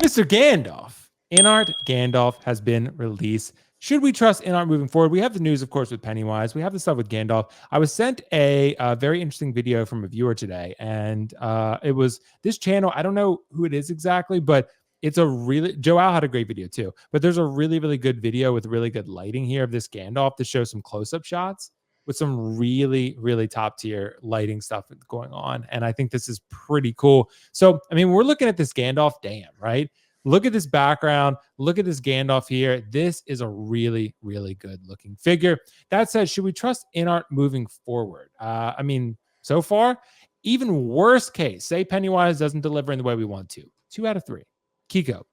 Mr. Gandalf. InArt Gandalf has been released. Should we trust InArt moving forward? We have the news, of course, with Pennywise. We have the stuff with Gandalf. I was sent a very interesting video from a viewer today, and it was this channel. I don't know who it is exactly, but it's a really, Joao had a great video too, but there's a really, really good video with really good lighting here of this Gandalf to show some close-up shots with some really, really top tier lighting stuff going on. And I think this is pretty cool. So, I mean, we're looking at this Gandalf dam, right? Look at this background. Look at this Gandalf here. This is a really, really good looking figure. That said, should we trust InArt moving forward? I mean, so far, even worst case, say Pennywise doesn't deliver in the way we want to. 2 out of 3. Kiko,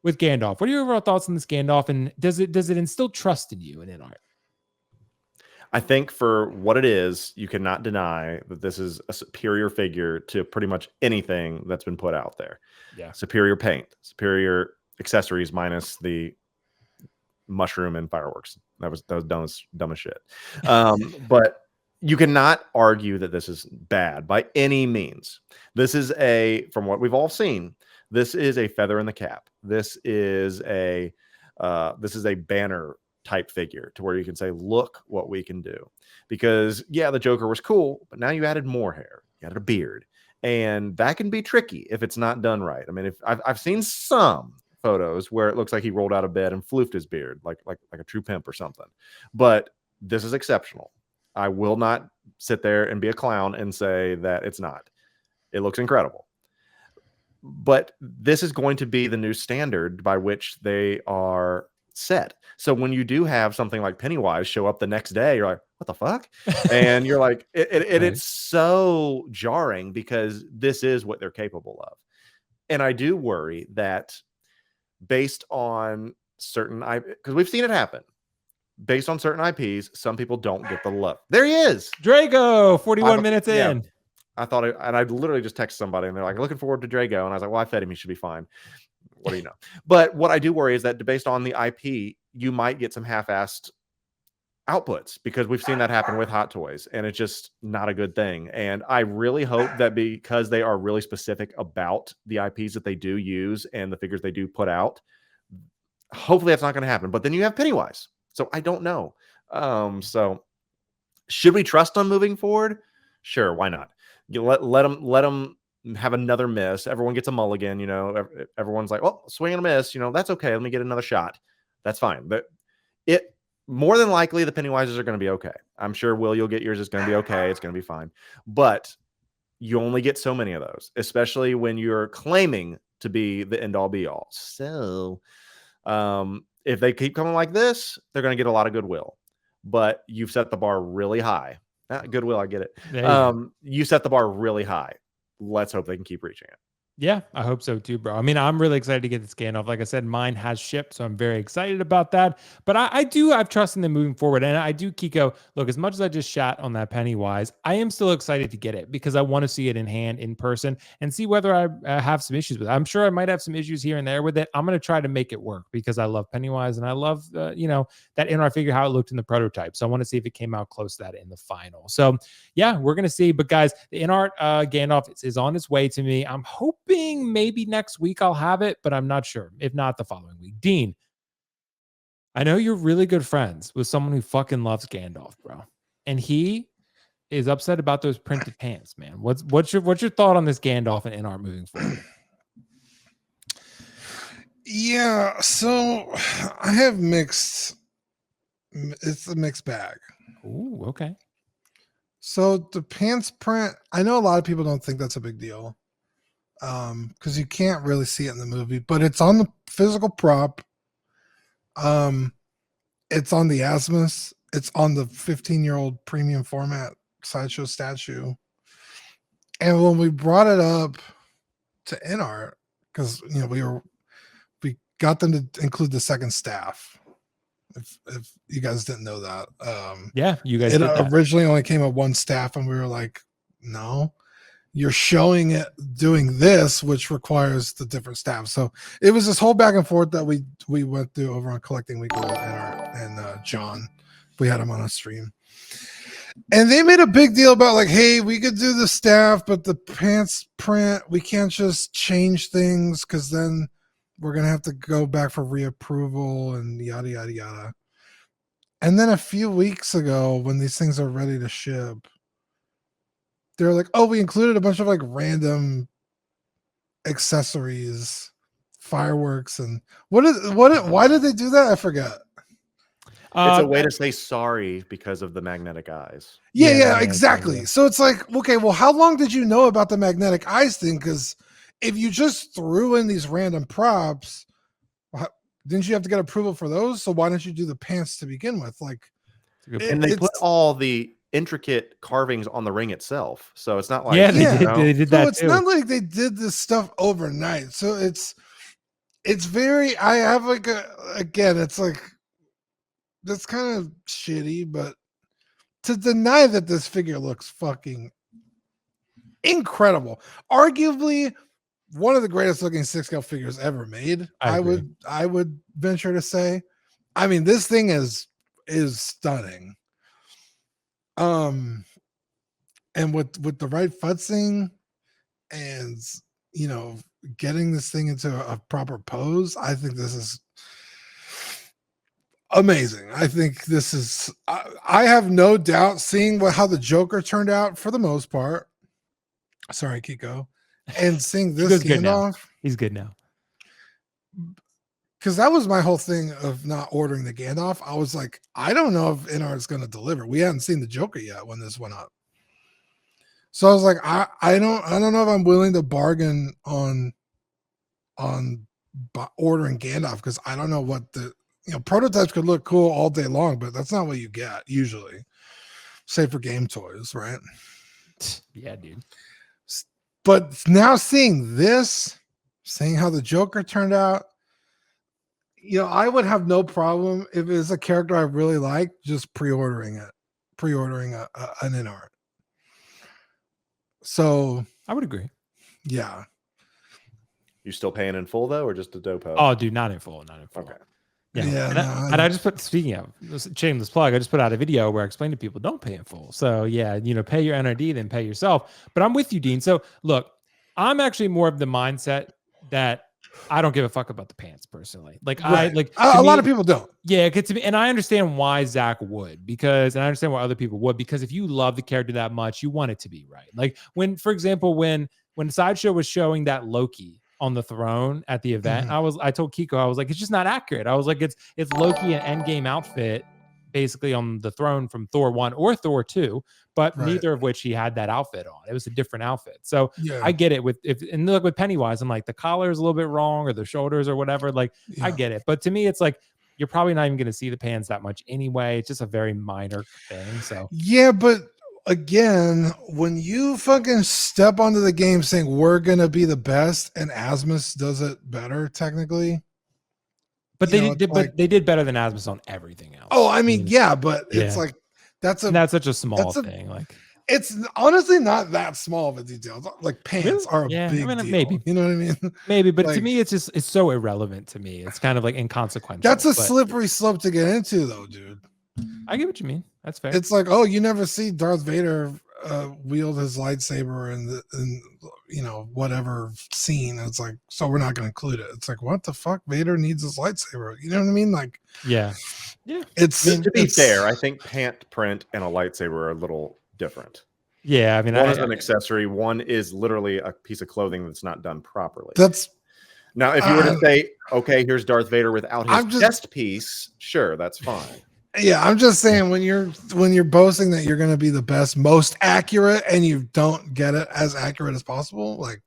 with Gandalf, what are your overall thoughts on this Gandalf? And does it instill trust in you in InArt? I think for what it is, you cannot deny that this is a superior figure to pretty much anything that's been put out there. Yeah. Superior paint, superior accessories minus the mushroom and fireworks. That was dumb as shit. But you cannot argue that this is bad by any means. This is from what we've all seen, this is a feather in the cap. This is a banner type figure to where you can say, look what we can do. Because yeah, the Joker was cool, but now you added more hair, you added a beard, and that can be tricky if it's not done right. I mean, if I've seen some photos where it looks like he rolled out of bed and floofed his beard like a true pimp or something, but this is exceptional. I will not sit there and be a clown and say that it's not. It looks incredible. But this is going to be the new standard by which they are set. So when you do have something like Pennywise show up the next day, you're like, what the fuck? And you're like, it's so jarring because this is what they're capable of. And I do worry that based on certain because we've seen it happen. Based on certain IPs, some people don't get the love. There he is. Drago, 41 minutes in. I thought and I literally just texted somebody and they're like, looking forward to Drago. And I was like, well, I fed him. He should be fine. What do you know? But what I do worry is that based on the IP, you might get some half-assed outputs because we've seen that happen with Hot Toys and it's just not a good thing. And I really hope that because they are really specific about the IPs that they do use and the figures they do put out, hopefully that's not going to happen. But then you have Pennywise. So I don't know. So should we trust on moving forward? Sure. Why not? You let them have another miss. Everyone gets a mulligan, everyone's like, well, swing and a miss, that's okay. Let me get another shot. That's fine. But more than likely the Pennywises are going to be okay. I'm sure you'll get yours. It's going to be okay. It's going to be fine. But you only get so many of those, especially when you're claiming to be the end all be all. So, if they keep coming like this, they're going to get a lot of goodwill, but you've set the bar really high. Goodwill, I get it. You set the bar really high. Let's hope they can keep reaching it. Yeah, I hope so too, bro. I mean, I'm really excited to get this Gandalf. Like I said, mine has shipped, so I'm very excited about that. But I do have trust in them moving forward. And I do, Kiko, look, as much as I just shat on that Pennywise, I am still excited to get it because I want to see it in hand, in person, and see whether I have some issues with it. I'm sure I might have some issues here and there with it. I'm going to try to make it work because I love Pennywise and I love, that InArt figure, how it looked in the prototype. So I want to see if it came out close to that in the final. So yeah, we're going to see. But guys, the InArt Gandalf is on its way to me. I'm hoping maybe next week I'll have it, but I'm not sure. If not, the following week. Dean, I know you're really good friends with someone who fucking loves Gandalf, bro. And he is upset about those printed pants, man. What's your thought on this Gandalf and InArt moving forward? Yeah, so I have mixed. It's a mixed bag. Ooh, okay. So the pants print, I know a lot of people don't think that's a big deal. Because you can't really see it in the movie, but it's on the physical prop. It's on the Asmus. It's on the 15-year-old premium format sideshow statue. And when we brought it up to InArt, because we got them to include the second staff. If you guys didn't know that, yeah, you guys. It originally only came with one staff, and we were like, no. You're showing it doing this, which requires the different staff. So it was this whole back and forth that we went through over on Collecting Weekly and John. We had him on a stream. And they made a big deal about like, hey, we could do the staff, but the pants print, we can't just change things because then we're gonna have to go back for reapproval and yada yada yada. And then a few weeks ago, when these things are ready to ship, they're like, "Oh, we included a bunch of like random accessories, fireworks, and why did they do that? I forget." It's a way to say sorry because of the magnetic eyes. Yeah, exactly. So it's like, okay, well, how long did you know about the magnetic eyes thing? Because if you just threw in these random props, didn't you have to get approval for those? So why don't you do the pants to begin with? Like, and they put all the intricate carvings on the ring itself, so it's not like they did that. So it's not like they did this stuff overnight. So it's very. I have like it's like that's kind of shitty, but to deny that this figure looks fucking incredible, arguably one of the greatest looking 6-scale figures ever made. I would venture to say. I mean, this thing is stunning. And with the right futzing and getting this thing into a proper pose, I think this is amazing. I think this is I have no doubt seeing how the Joker turned out for the most part. Sorry, Kiko. And seeing this Gandalf. He's good now. Because that was my whole thing of not ordering the Gandalf. I was like, I don't know if InArt is going to deliver. We hadn't seen the Joker yet when this went up. So I was like, I don't know if I'm willing to bargain on ordering Gandalf, because I don't know what the prototypes could look cool all day long, but that's not what you get usually, save for game toys, right? Yeah, dude. But now seeing how the Joker turned out, I would have no problem if it's a character I really like, just pre-ordering an InArt. So I would agree. Yeah. You still paying in full though, or just a dopo? Oh, dude, not in full. Okay. Yeah. And I just put, speaking of shameless plug, I just put out a video where I explained to people, don't pay in full. So yeah, pay your NRD, then pay yourself. But I'm with you, Dean. So look, I'm actually more of the mindset that I don't give a fuck about the pants personally. Like right. A lot of people don't. Yeah, to me, and I understand why Zach would, and I understand why other people would, because if you love the character that much, you want it to be right. Like for example, when Sideshow was showing that Loki on the throne at the event, I told Kiko, I was like, it's just not accurate. I was like, it's Loki an Endgame outfit basically on the throne from Thor 1 or Thor 2, but neither of which he had that outfit on. It was a different outfit. So I get it and look with Pennywise, I'm like, the collar is a little bit wrong, or the shoulders or whatever. Like I get it. But to me, it's like, you're probably not even going to see the pants that much anyway. It's just a very minor thing. So yeah, but again, when you fucking step onto the game saying we're going to be the best and Asmus does it better technically. But they did better than Asmus on everything else. Oh, I mean, yeah, but it's like that's such a small thing. Like it's honestly not that small of a detail. Like pants are a big deal. Maybe. You know what I mean? Maybe, but to me, it's so irrelevant to me. It's kind of like inconsequential. That's a slippery slope to get into, though, dude. I get what you mean. That's fair. It's like, oh, you never see Darth Vader wield his lightsaber in whatever scene. It's like, so we're not going to include it. It's like, what the fuck? Vader needs his lightsaber. You know what I mean? Like, yeah. To be fair, I think pant print and a lightsaber are a little different. Yeah, I mean, one is an accessory. One is literally a piece of clothing that's not done properly. Now, if you were to say, okay, here's Darth Vader without his chest piece, sure, that's fine. Yeah, I'm just saying when you're boasting that you're going to be the best, most accurate, and you don't get it as accurate as possible, like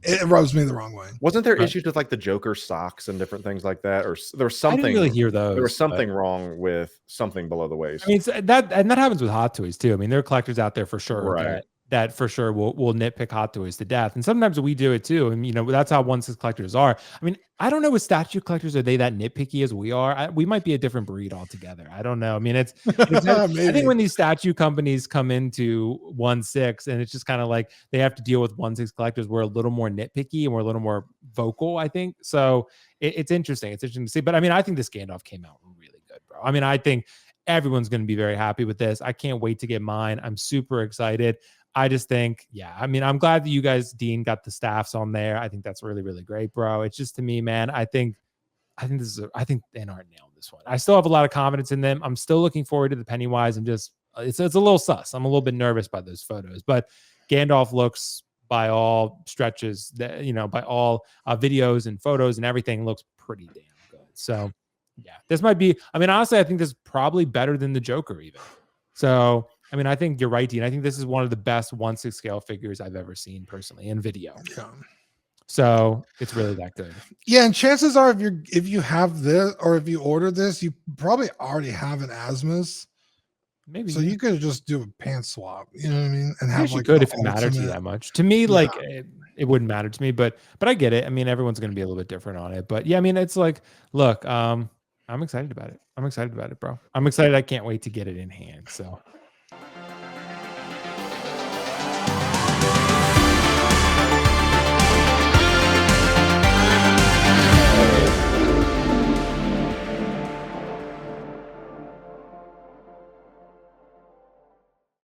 it rubs me the wrong way. Wasn't there issues with like the Joker socks and different things like that, or there was something? I didn't really hear those. There was something wrong with something below the waist. I mean, that happens with Hot Toys too. I mean, there are collectors out there for sure that for sure will nitpick Hot Toys to death, and sometimes we do it too. And that's how 1/6 collectors are. I mean, I don't know with statue collectors, are they that nitpicky as we are? We might be a different breed altogether. I don't know. I mean, it's I think when these statue companies come into 1/6, and it's just kind of like they have to deal with 1/6 collectors, we're a little more nitpicky and we're a little more vocal, I think. So it's interesting. It's interesting to see. But I mean, I think this Gandalf came out really good, bro. I mean, I think everyone's going to be very happy with this. I can't wait to get mine. I'm super excited. I just think, yeah, I mean, I'm glad that you guys, Dean, got the staffs on there. I think that's really, really great, bro. It's just, to me, man, I think I think InArt nailed this one. I still have a lot of confidence in them. I'm still looking forward to the Pennywise. I'm just, it's a little sus. I'm a little bit nervous by those photos, but Gandalf looks, by all stretches, that, you know, by all videos and photos and everything, looks pretty damn good. So yeah, this might be, I mean, honestly, I think this is probably better than the Joker even. So I mean, I think you're right, Dean. I think this is one of the best 1/6 scale figures I've ever seen personally in video. Yeah. So it's really that good. Yeah, and chances are, if you have this, or if you order this, you probably already have an Asmus. Maybe. So you could just do a pants swap. You know what I mean? And I have guess you like could the if it mattered to you ultimate- that much. To me, Yeah. like it wouldn't matter to me, but I get it. I mean, everyone's going to be a little bit different on it, but yeah, I mean, it's like, look, I'm excited about it. I'm excited about it, bro. I'm excited. I can't wait to get it in hand. So